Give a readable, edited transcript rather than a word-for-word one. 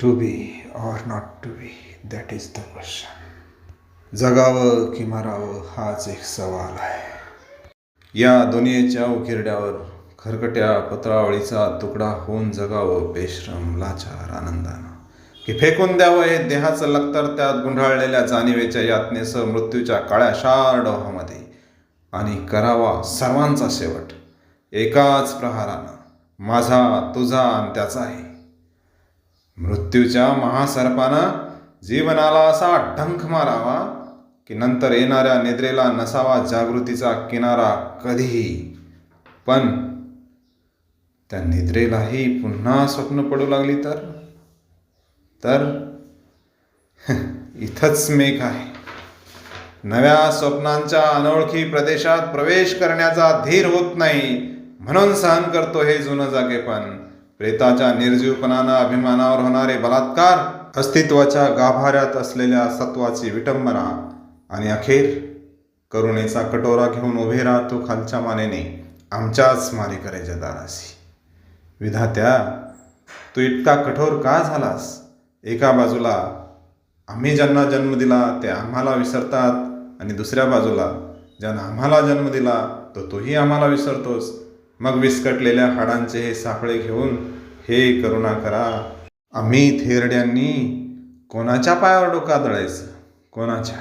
To be or not to be, that is the question. जगावं की मरावं हाच एक सवाल आहे. या दुनियेच्या उकिरड्यावर खरकट्या पत्रावळीचा तुकडा होऊन जगावं बेश्रम लाचार आनंदानं, की फेकून द्यावं हे देहाचं लक्तर त्यात गुंढाळलेल्या जाणीवेच्या यातनेसह मृत्यूच्या काळ्याशार डोहामध्ये, आणि करावा सर्वांचा शेवट एकाच प्रहारानं, माझा तुझा आणि त्याचाही. मृत्यूच्या महासर्पानं जीवनाला असा डंख मारावा की नंतर येणाऱ्या निद्रेला नसावा जागृतीचा किनारा कधीही. पण त्या निद्रेलाही पुन्हा स्वप्न पडू लागली तर इथंच मेघ आहे. नव्या स्वप्नांच्या अनोळखी प्रदेशात प्रवेश करण्याचा धीर होत नाही, म्हणून सहन करतो हे जुनं जागेपण. प्रेताच्या निर्जीवपणानं अभिमानावर होणारे बलात्कार, अस्तित्वाच्या गाभाऱ्यात असलेल्या सत्वाची विटंबना, आणि अखेर करुणेचा कटोरा घेऊन उभे राहतो खालच्या मानेने आमच्याच मारेकऱ्याच्या दाराशी. विधात्या, तू इतका कठोर का झालास? एका बाजूला आम्ही ज्यांना जन्म दिला ते आम्हाला विसरतात, आणि दुसऱ्या बाजूला ज्यानं आम्हाला जन्म दिला तोही आम्हाला विसरतोस. मग विस्कटलेल्या हाडांचे हे सापळे घेऊन हे करुणा करा. आम्ही थेरड्यांनी कोणाच्या पायावर डोकं आदळायचं? कोणाच्या?